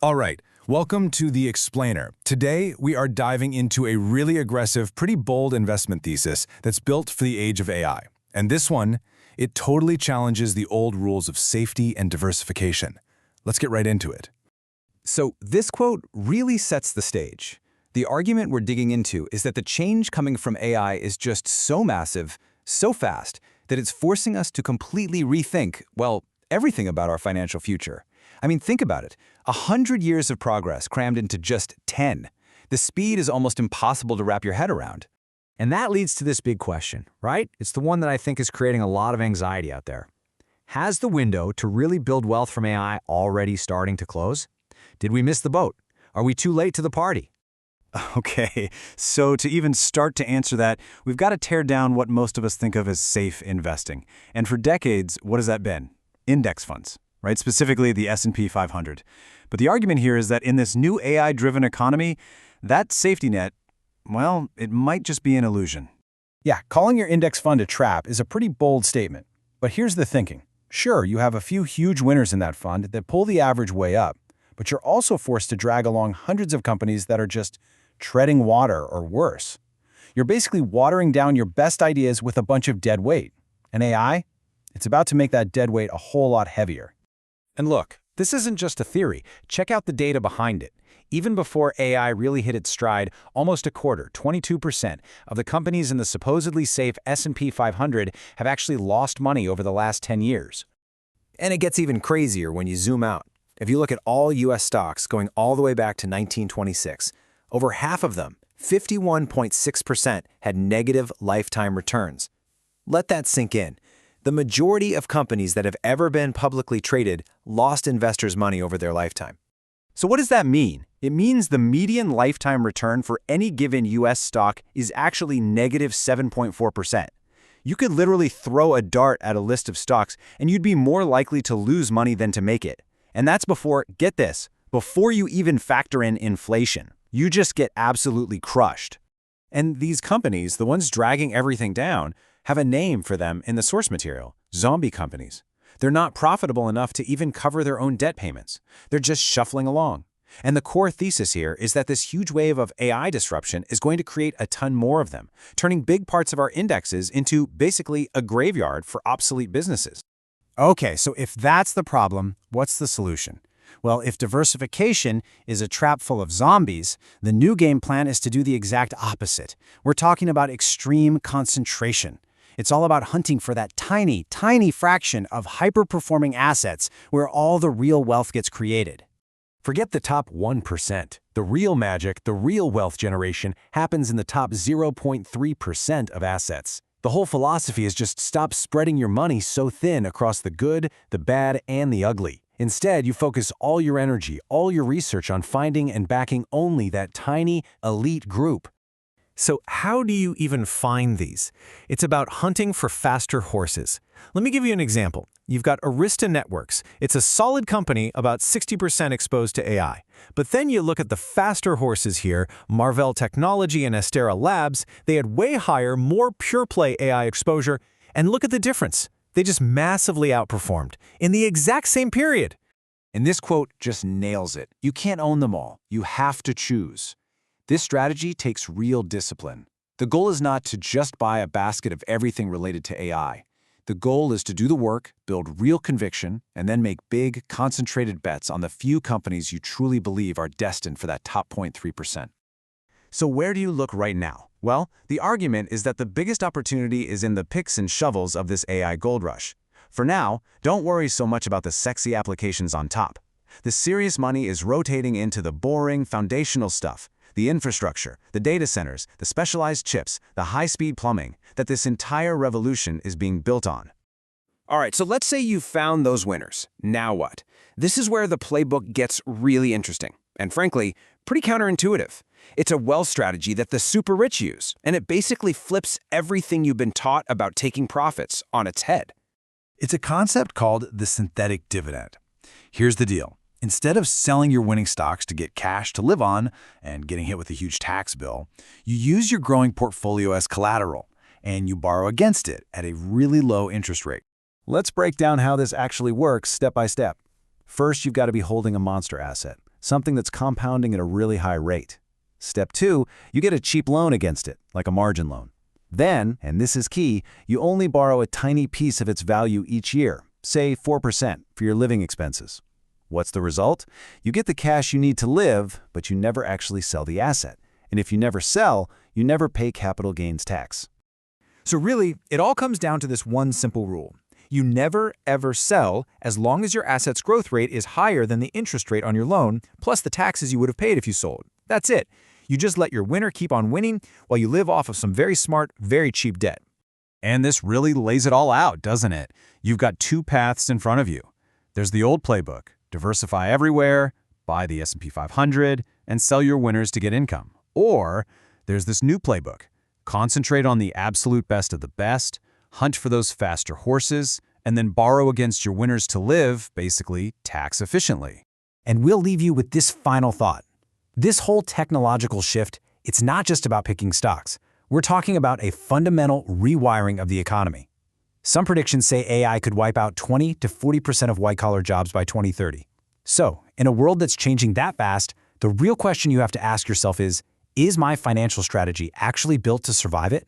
All right, welcome to The Explainer. Today, we are diving into a really aggressive, pretty bold investment thesis that's built for the age of AI. And this one, it totally challenges the old rules of safety and diversification. Let's get right into it. So this quote really sets the stage. The argument we're digging into is that the change coming from AI is just so massive, so fast, that it's forcing us to completely rethink, well, everything about our financial future. I mean, think about it. 100 years of progress crammed into just 10. The speed is almost impossible to wrap your head around. And that leads to this big question, right? It's the one that I think is creating a lot of anxiety out there. Has the window to really build wealth from AI already starting to close? Did we miss the boat? Are we too late to the party? Okay, so to even start to answer that, we've got to tear down what most of us think of as safe investing. And for decades, what has that been? Index funds, right? Specifically the S&P 500. But the argument here is that in this new AI-driven economy, that safety net, well, it might just be an illusion. Yeah, calling your index fund a trap is a pretty bold statement. But here's the thinking. Sure, you have a few huge winners in that fund that pull the average way up, but you're also forced to drag along hundreds of companies that are just treading water or worse. You're basically watering down your best ideas with a bunch of dead weight. And AI? It's about to make that dead weight a whole lot heavier. And look, this isn't just a theory. Check out the data behind it. Even before AI really hit its stride, almost a quarter, 22%, of the companies in the supposedly safe S&P 500 have actually lost money over the last 10 years. And it gets even crazier when you zoom out. If you look at all U.S. stocks going all the way back to 1926, over half of them, 51.6%, had negative lifetime returns. Let that sink in. The majority of companies that have ever been publicly traded lost investors' money over their lifetime. So what does that mean? It means the median lifetime return for any given U.S. stock is actually negative 7.4%. You could literally throw a dart at a list of stocks and you'd be more likely to lose money than to make it. And that's before, get this, before you even factor in inflation. You just get absolutely crushed. And these companies, the ones dragging everything down, have a name for them in the source material: zombie companies. They're not profitable enough to even cover their own debt payments. They're just shuffling along. And the core thesis here is that this huge wave of AI disruption is going to create a ton more of them, turning big parts of our indexes into basically a graveyard for obsolete businesses. Okay, so if that's the problem, what's the solution? Well, if diversification is a trap full of zombies, the new game plan is to do the exact opposite. We're talking about extreme concentration. It's all about hunting for that tiny, tiny fraction of hyper-performing assets where all the real wealth gets created. Forget the top 1%. The real magic, the real wealth generation, happens in the top 0.3% of assets. The whole philosophy is just stop spreading your money so thin across the good, the bad, and the ugly. Instead, you focus all your energy, all your research on finding and backing only that tiny, elite group. So how do you even find these? It's about hunting for faster horses. Let me give you an example. You've got Arista Networks. It's a solid company, about 60% exposed to AI. But then you look at the faster horses here, Marvell Technology and Astera Labs. They had way higher, more pure-play AI exposure. And look at the difference. They just massively outperformed in the exact same period. And this quote just nails it. You can't own them all. You have to choose. This strategy takes real discipline. The goal is not to just buy a basket of everything related to AI. The goal is to do the work, build real conviction, and then make big, concentrated bets on the few companies you truly believe are destined for that top 0.3%. So where do you look right now? Well, the argument is that the biggest opportunity is in the picks and shovels of this AI gold rush. For now, don't worry so much about the sexy applications on top. The serious money is rotating into the boring, foundational stuff, the infrastructure, the data centers, the specialized chips, the high-speed plumbing that this entire revolution is being built on. All right, so let's say you found those winners. Now what? This is where the playbook gets really interesting, and frankly, pretty counterintuitive. It's a wealth strategy that the super rich use, and it basically flips everything you've been taught about taking profits on its head. It's a concept called the synthetic dividend. Here's the deal. Instead of selling your winning stocks to get cash to live on and getting hit with a huge tax bill, you use your growing portfolio as collateral, and you borrow against it at a really low interest rate. Let's break down how this actually works step by step. First, you've got to be holding a monster asset. something that's compounding at a really high rate. Step 2, you get a cheap loan against it, like a margin loan. Then, and this is key, you only borrow a tiny piece of its value each year, say 4% for your living expenses. What's the result? You get the cash you need to live, but you never actually sell the asset. And if you never sell, you never pay capital gains tax. So really, it all comes down to this one simple rule. You never, ever sell as long as your asset's growth rate is higher than the interest rate on your loan, plus the taxes you would have paid if you sold. That's it. You just let your winner keep on winning while you live off of some very smart, very cheap debt. And this really lays it all out, doesn't it? You've got two paths in front of you. There's the old playbook: diversify everywhere, buy the S&P 500, and sell your winners to get income. Or there's this new playbook: concentrate on the absolute best of the best, hunt for those faster horses, and then borrow against your winners to live, basically, tax efficiently. And we'll leave you with this final thought. This whole technological shift, it's not just about picking stocks. We're talking about a fundamental rewiring of the economy. Some predictions say AI could wipe out 20 to 40% of white-collar jobs by 2030. So, in a world that's changing that fast, the real question you have to ask yourself is my financial strategy actually built to survive it?